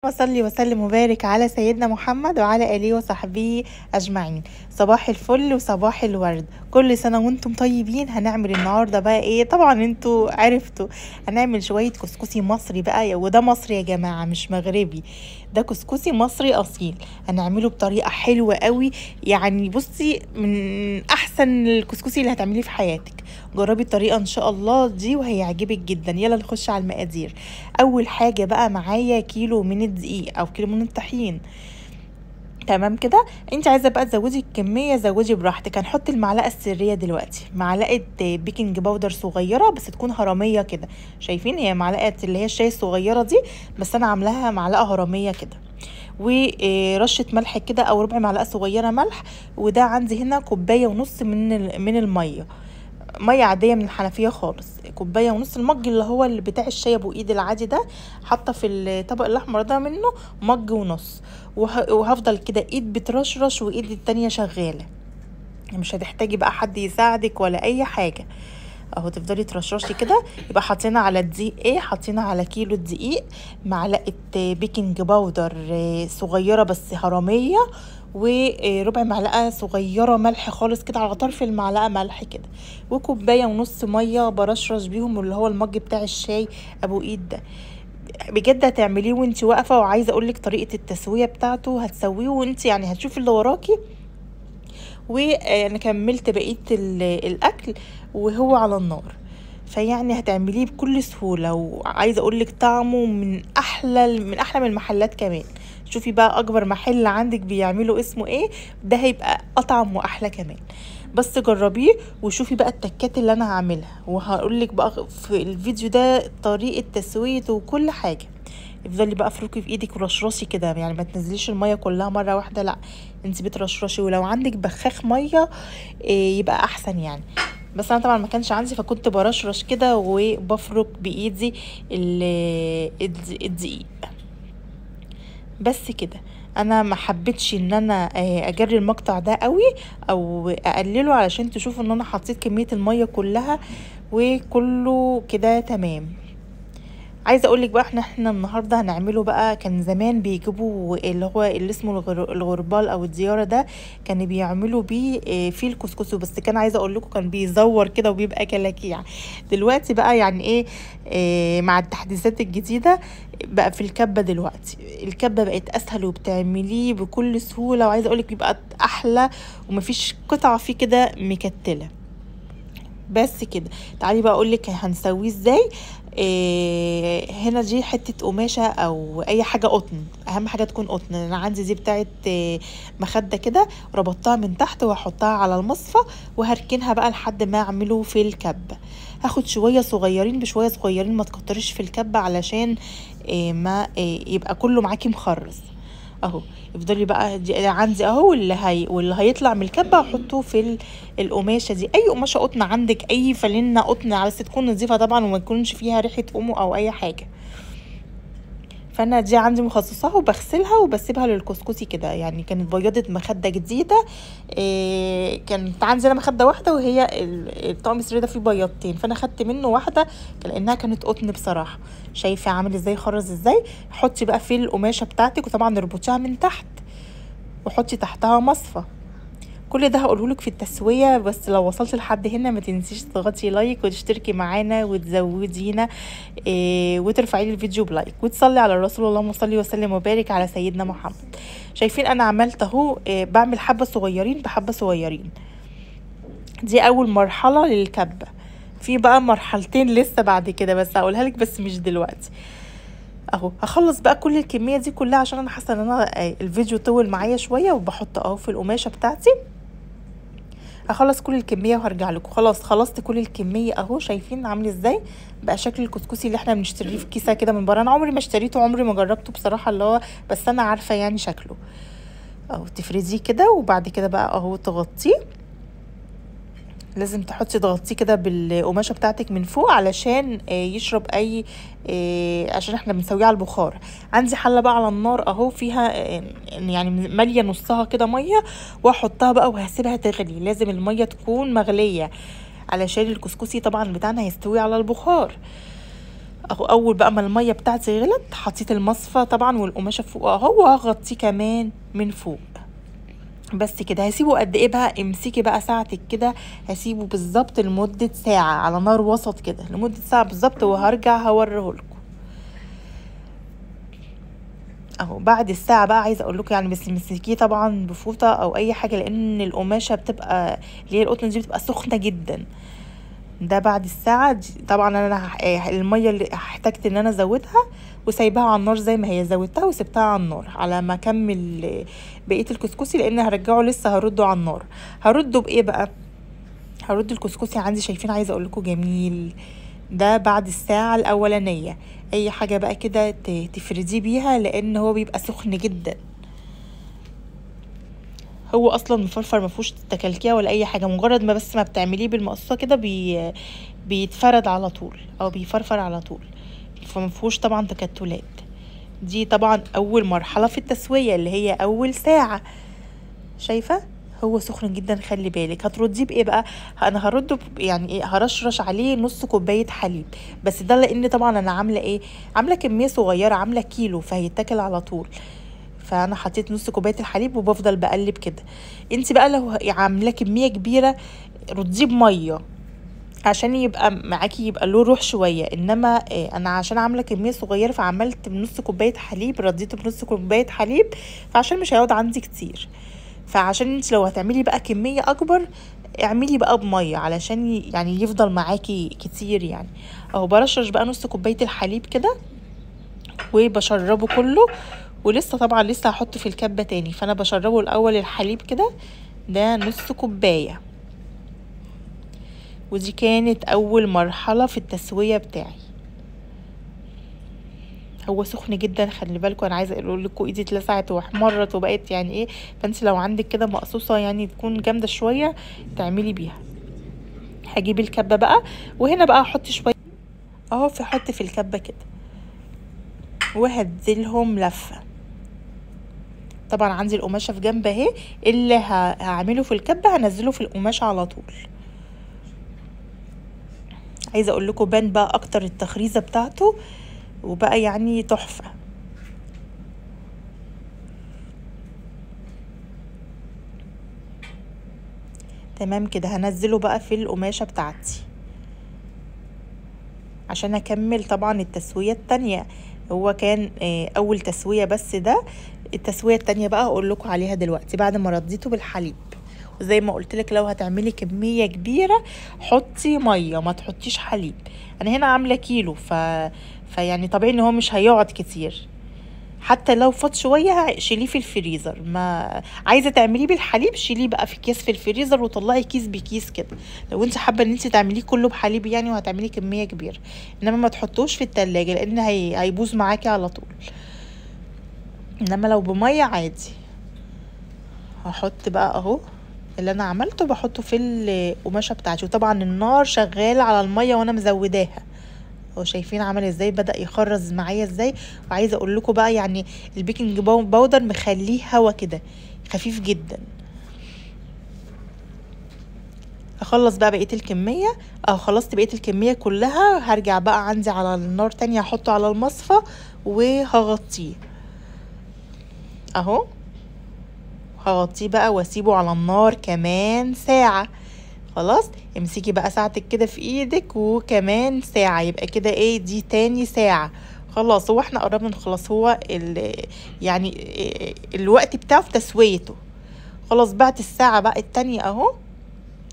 وصلي وسلم وبارك على سيدنا محمد وعلى آله وصحبه أجمعين. صباح الفل وصباح الورد، كل سنة وانتم طيبين. هنعمل النهاردة بقى ايه؟ طبعا انتوا عرفتوا، هنعمل شوية كسكسي مصري بقى، وده مصري يا جماعة مش مغربي، ده كسكسي مصري أصيل. هنعمله بطريقة حلوة قوي، يعني بصي من أحسن الكسكسي اللي هتعمليه في حياتك. جربي الطريقة ان شاء الله دي وهيعجبك جدا. يلا نخش على المقادير. اول حاجة بقى معايا كيلو من الدقيق او كيلو من الطحين. تمام كده. انت عايزه بقى تزودي الكميه زودي براحتك. هنحط المعلقه السريه دلوقتي، معلقه بيكنج باودر صغيره بس تكون هرميه كده. شايفين هي معلقه اللي هي الشاي الصغيره دي، بس انا عاملاها معلقه هرميه كده. ورشه ملح كده او ربع معلقه صغيره ملح. وده عندي هنا كوبايه ونص من الميه، ميه عاديه من الحنفيه خالص. كوبايه ونص، المج اللي هو اللي بتاع الشاي ابو ايد العادي ده، حاطه في الطبق الاحمر ده منه مج ونص. وهفضل كده ايد بترشرش وايد التانية شغاله، مش هتحتاجي بقى حد يساعدك ولا اي حاجه. اهو تفضلي ترشرشي كده. يبقى حاطينها على الدقيق ايه، حاطينها على كيلو الدقيق معلقه بيكنج باودر صغيره بس هرميه، وربع معلقه صغيره ملح خالص كده على طرف المعلقه ملح كده، وكوبايه ونص ميه برشرش بيهم اللي هو المج بتاع الشاي ابو ايد ده. بجد هتعمليه وانت واقفه، وعايزه اقولك طريقه التسويه بتاعته هتسويه وانت يعني هتشوفي اللي وراكي. وانا كملت بقيه الاكل وهو على النار، فيعني هتعمليه بكل سهوله. وعايزه اقولك طعمه من احلى من المحلات كمان. شوفي بقى اكبر محل عندك بيعملوا اسمه ايه، ده هيبقى اطعم واحلى كمان. بس جربيه وشوفي بقى التكات اللي انا هعملها، وهقولك بقى في الفيديو ده طريقه تسويته وكل حاجه. افضلي بقى افركي في ايدك ورشرشي كده، يعني ما تنزليش الميه كلها مره واحده، لا انت بترشرشي. ولو عندك بخاخ ميه يبقى احسن يعني. بس انا طبعا ما كانش عندي، فكنت برشرش كده وبفرك بايدي الدقيق بس كده. انا ما حبيتش ان انا اجري المقطع ده قوي او اقلله، علشان تشوفوا ان انا حطيت كميه الميه كلها وكله كده تمام. عايزه اقول لك بقى احنا النهارده هنعمله بقى. كان زمان بيجيبوا اللي هو اللي اسمه الغربال او الزياره ده، كانوا بيعملوا بيه فيه الكسكسي، بس كان عايزه اقول لكم كان بيزور كده وبيبقى كلاكيع. دلوقتي بقى يعني ايه مع التحديثات الجديده بقى في الكبه. دلوقتي الكبه بقت اسهل وبتعمليه بكل سهوله، وعايزه اقول لك بيبقى احلى ومفيش قطعه فيه كده مكتله. بس كده. تعالي بقى اقولك هنسويه ازاي. هنا دي حته قماشه او اي حاجه قطن، اهم حاجه تكون قطن. انا عندي دي بتاعه مخده كده، ربطتها من تحت وهحطها على المصفى وهركنها بقى لحد ما اعمله في الكبه. هاخد شويه صغيرين بشويه صغيرين، ما تكتريش في الكبه علشان ما يبقى كله معاكي مخرز. اهو افضلي بقى دي عندي اهو، واللي هيطلع من الكبه هحطه في القماشه دي. اي قماشه قطن عندك، اي فانلة قطن، بس تكون نظيفه طبعا وما تكونش فيها ريحه اومو او اي حاجه. فانا دي عندي مخصصاها وبغسلها وبسيبها للكسكسي كده. يعني كانت بياضة مخده جديده. كانت عندي انا مخده واحده، وهي الطقم السرير ده فيه بياضتين، فانا خدت منه واحده لانها كانت قطن بصراحه. شايفه عامل ازاي خرز ازاي. حطي بقى في القماشه بتاعتك، وطبعا اربطيها من تحت وحطي تحتها مصفى. كل ده هقولهولك في التسوية. بس لو وصلت لحد هنا ما تنسيش تضغطي لايك وتشتركي معانا وتزودينا وترفعي لي الفيديو بلايك وتصلي على الرسول. اللهم صل وسلم وبارك على سيدنا محمد. شايفين انا عملت اهو بعمل حبة صغيرين بحبة صغيرين. دي اول مرحلة للكبة، في بقى مرحلتين لسه بعد كده بس هقولها لك بس مش دلوقتي. اهو هخلص بقى كل الكمية دي كلها عشان انا حاسة ان انا الفيديو طول معايا شوية. وبحط اهو في القماشة بتاعتي. هخلص كل الكميه وهرجع لكم. خلاص خلصت كل الكميه اهو. شايفين عامل ازاي بقى شكل الكسكسي اللي احنا بنشتريه في كيسه كده من بره. انا عمري ما اشتريته، عمري ما جربته بصراحه، اللي هو بس انا عارفه يعني شكله. اهو تفرديه كده وبعد كده بقى اهو تغطيه. لازم تغطيه كده بالقماشه بتاعتك من فوق علشان يشرب اي عشان احنا بنسويه على البخار. عندي حله بقى على النار اهو فيها يعني ماليه نصها كده ميه، واحطها بقى وهسيبها تغلي. لازم الميه تكون مغليه علشان الكسكسي طبعا بتاعنا هيستوي على البخار. اهو اول بقى ما الميه بتاعتي غلت حطيت المصفى طبعا والقماشه فوق اهو، وهغطيه كمان من فوق. بس كده هسيبه قد ايه بقى؟ امسكي بقى ساعتك كده، هسيبه بالظبط لمده ساعه على نار وسط كده، لمده ساعه بالظبط، وهرجع هوريهولكم اهو. بعد الساعه بقى عايزه اقول لكم يعني بس مسكيه طبعا بفوطه او اي حاجه، لان القماشه بتبقى اللي هي القطن دي بتبقى سخنه جدا. ده بعد الساعه دي طبعا انا الميه اللي احتجت ان انا ازودها وسايباها على النار زي ما هي، زودتها وسبتها على النار على ما اكمل بقيه الكسكسي، لان هرجعه لسه هرده على النار. هرده بايه بقى؟ هرد الكسكسي عندي شايفين عايزه اقول لكم جميل. ده بعد الساعه الاولانيه. اي حاجه بقى كده تفرديه بيها، لان هو بيبقى سخن جدا. هو اصلا مفرفر مفهوش تكلكيه ولا اي حاجه، مجرد ما بس ما بتعمليه بالمقصه كده بيتفرد على طول او بيفرفر على طول، فمفهوش طبعا تكتلات. دي طبعا اول مرحله في التسويه اللي هي اول ساعه. شايفه هو سخن جدا، خلي بالك. هترديه بايه بقى؟ انا هرده يعني ايه، هرشرش عليه نص كوبايه حليب، بس ده لان طبعا انا عامله ايه، عامله كميه صغيره، عامله كيلو فهيتاكل على طول. فانا حطيت نص كوبايه الحليب وبفضل بقلب كده. انت بقى لو عامله كميه كبيره رديه بميه عشان يبقى معاكي، يبقى له روح شويه. انما انا عشان عامله كميه صغيره فعملت بنص كوبايه حليب، رديته بنص كوبايه حليب، فعشان مش هيقعد عندي كتير. فعشان انت لو هتعملي بقى كميه اكبر اعملي بقى بميه علشان يعني يفضل معاكي كتير يعني. اهو برشش بقى نص كوبايه الحليب كده وبشربه كله، ولسه طبعا لسه هحطه في الكبه تاني، فانا بشربه الاول الحليب كده. ده نص كوبايه. ودي كانت اول مرحله في التسويه بتاعي. هو سخن جدا خلي بالكم، انا عايزه اقول لكم ايدي اتلسعت واحمرت وبقت يعني ايه. فانت لو عندك كده مقصوصه يعني تكون جامده شويه تعملي بيها. هجيب الكبه بقى، وهنا بقى احط شويه اهو، احط في الكبه كده وهديلهم لفه. طبعا عندي القماشه في جنب اهي، اللي هعمله في الكبه هنزله في القماشه على طول. عايزه اقول لكم بان بقى اكتر التخريزه بتاعته، وبقى يعني تحفه. تمام كده، هنزله بقى في القماشه بتاعتي عشان اكمل طبعا التسويه التانية. هو كان اول تسويه بس، ده التسويه التانية بقى هقول لكم عليها دلوقتي بعد ما رديته بالحليب. وزي ما قلت لك لو هتعملي كميه كبيره حطي ميه ما تحطيش حليب. انا هنا عامله كيلو فيعني طبيعي ان هو مش هيقعد كتير. حتى لو فاض شويه شيليه في الفريزر. ما عايزه تعمليه بالحليب شيليه بقى في كيس في الفريزر وطلعي كيس بكيس كده، لو انت حابه ان انت تعمليه كله بحليب يعني وهتعملي كميه كبيره. انما ما تحطوش في التلاجة لان هيبوظ معاكي على طول. انما لو بميه عادي. هحط بقى اهو اللي انا عملته بحطه في القماشه بتاعتي، وطبعا النار شغاله على الميه وانا مزوداها. هو شايفين عمل ازاي، بدأ يخرز معايا ازاي. وعايزه اقول لكم بقى يعني البيكنج باودر مخليه هوا كده خفيف جدا. اخلص بقى بقيه الكميه. خلصت بقيه الكميه كلها، هرجع بقى عندي على النار تانية هحطه على المصفى وهغطيه اهو. هغطيه بقى واسيبه على النار كمان ساعه. خلاص امسكي بقى ساعتك كده في ايدك، وكمان ساعة يبقى كده ايه، دي تاني ساعة. خلاص هو احنا قربنا نخلص. هو يعني الوقت بتاعه في تسويته. خلاص بعد الساعة بقى التانية اهو،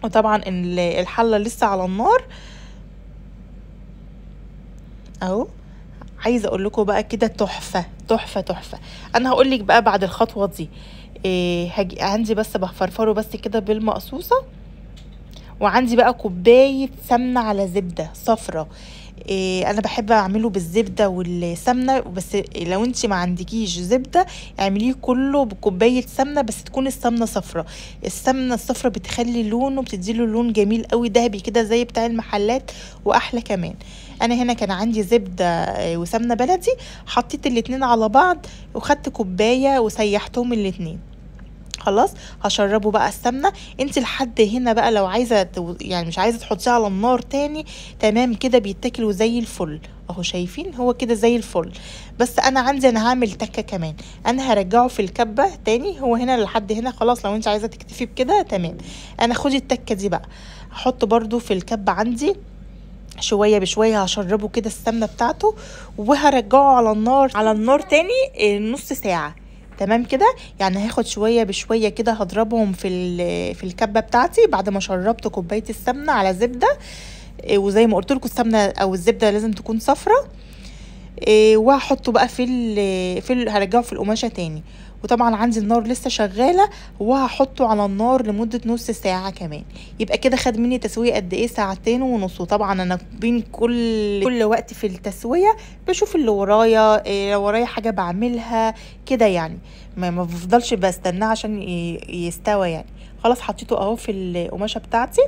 وطبعا الحلة لسه على النار اهو. عايزة اقول لكم بقى كده تحفة تحفة تحفة. انا هقول لك بقى بعد الخطوة دي عندي بس بفرفره بس كده بالمقصوصة، وعندي بقى كوبايه سمنه على زبده صفرة. انا بحب اعمله بالزبده والسمنه بس، لو انت ما عندكيش زبده اعمليه كله بكوبايه سمنه، بس تكون السمنه صفرة. السمنه الصفرة بتخلي لونه، بتديله لون جميل قوي ذهبي كده زي بتاع المحلات واحلى كمان. انا هنا كان عندي زبده وسمنه بلدي، حطيت الاتنين على بعض وخدت كوبايه وسيحتهم الاتنين. خلاص هشربه بقى السمنه. انت لحد هنا بقى لو عايزه يعني مش عايزه تحطيه على النار تاني، تمام كده بيتاكل زي الفل اهو. شايفين هو كده زي الفل. بس انا عندي انا هعمل تكه كمان، انا هرجعه في الكبه تاني. هو هنا لحد هنا خلاص، لو انت عايزه تكتفي بكده تمام. انا خدي التكه دي بقى، هحطه برضو في الكبه عندي شويه بشويه، هشربه كده السمنه بتاعته، وهرجعه على النار تاني نص ساعه. تمام كده، يعني هاخد شويه بشويه كده هضربهم في الكبه بتاعتي بعد ما شربت كوبايه السمنه على زبده. وزي ما قلت لكم السمنه او الزبده لازم تكون صفرة. وهحطه بقى هرجعه في القماشه تاني. وطبعا عندي النار لسه شغاله، وهحطه على النار لمده نص ساعه كمان. يبقى كده خد مني تسويه قد ايه؟ ساعتين ونص. وطبعا انا بين كل وقت في التسويه بشوف اللي ورايا، لو ورايا حاجه بعملها كده يعني، ما بفضلش بستناه عشان يستوى يعني. خلاص حطيته اهو في القماشه بتاعتي،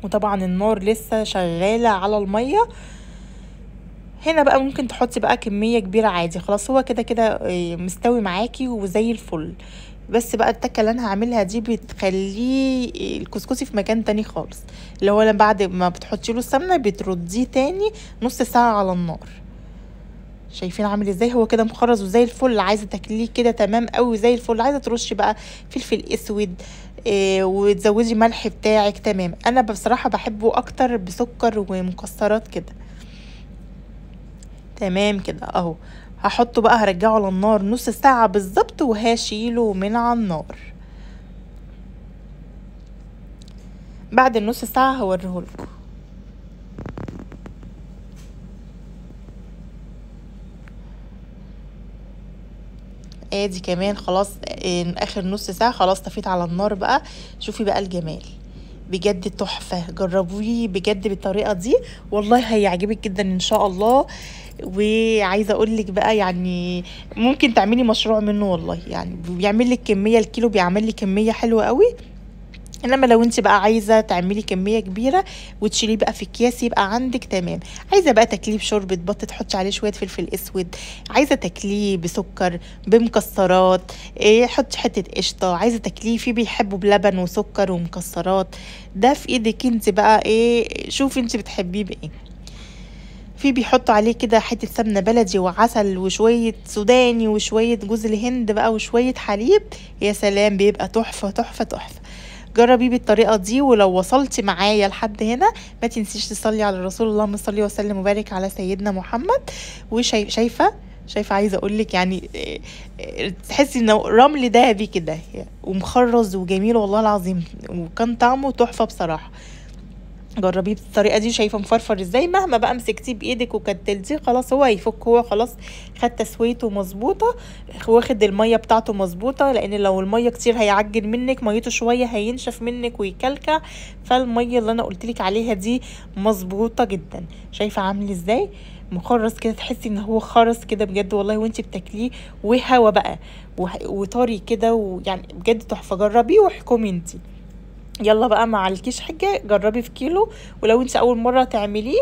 وطبعا النار لسه شغاله على الميه. هنا بقى ممكن تحطي بقى كمية كبيرة عادي، خلاص هو كده كده مستوي معاكي وزي الفل. بس بقى التكه اللي انا هعملها دي بتخليه الكسكسي في مكان تاني خالص، اللي هو بعد ما بتحطي له السمنه بترديه تاني نص ساعه على النار. شايفين عامل ازاي؟ هو كده مخرز وزي الفل. عايزه تاكليه كده تمام قوي زي الفل، عايزه ترشي بقى فلفل اسود وتزودي ملح بتاعك تمام. انا بصراحه بحبه اكتر بسكر ومكسرات كده. تمام كده اهو. هحطه بقى، هرجعه على النار نص ساعة بالظبط، وهشيله من على النار. بعد النص ساعة هوريهولكم. ادي كمان خلاص اخر نص ساعة خلاص طفيت على النار بقى. شوفي بقى الجمال، بجد تحفة. جربوه بجد بالطريقة دي والله هيعجبك جدا ان شاء الله. وعايزه اقول لك بقى يعني ممكن تعملي مشروع منه والله، يعني بيعمل لك كميه، الكيلو بيعمل لك كميه حلوه قوي. انما لو انت بقى عايزه تعملي كميه كبيره وتشيليه بقى في اكياس يبقى عندك تمام. عايزه بقى تاكليه بشوربه بط تحطي عليه شويه فلفل اسود، عايزه تاكليه بسكر بمكسرات حطي حته قشطه، عايزه تاكليه في بيحبوا بلبن وسكر ومكسرات. ده في ايدك انت بقى، شوفي انت بتحبيه بايه. في بيحطوا عليه كده حته سمنه بلدي وعسل وشويه سوداني وشويه جوز الهند بقى وشويه حليب. يا سلام، بيبقى تحفه تحفه تحفه. جربيه بالطريقه دي. ولو وصلتي معايا لحد هنا ما تنسيش تصلي على الرسول، اللهم صل وسلم وبارك على سيدنا محمد. وشايفه عايزه اقول لك يعني تحسي انه رمل دهبي كده ومخرز وجميل والله العظيم، وكان طعمه تحفه بصراحه. جربيه بالطريقه دي. شايفه مفرفر ازاي؟ مهما بقى مسكتيه بايدك وكتلتيه خلاص هو هيفك. هو خلاص خد تسويته مظبوطه، واخد الميه بتاعته مظبوطه، لان لو الميه كتير هيعجن منك، ميته شويه هينشف منك ويكلكع. فالميه اللي انا قلتلك عليها دي مظبوطه جدا. شايفه عامل ازاي؟ مخرز كده، تحسي ان هو خرز كده بجد والله وانتي بتاكليه. وهوا بقى وطري كده، ويعني بجد تحفه. جربيه واحكمي انتي. يلا بقى ما عليكيش حاجه، جربي في كيلو. ولو انت اول مره تعمليه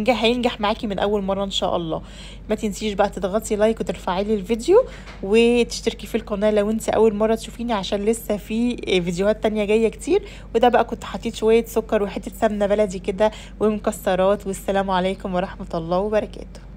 هينجح معاكي من اول مره ان شاء الله. ما تنسيش بقى تضغطي لايك وترفعي لي الفيديو وتشتركي في القناه لو انت اول مره تشوفيني، عشان لسه في فيديوهات تانية جايه كتير. وده بقى كنت حطيت شويه سكر وحته سمنه بلدي كده ومكسرات. والسلام عليكم ورحمه الله وبركاته.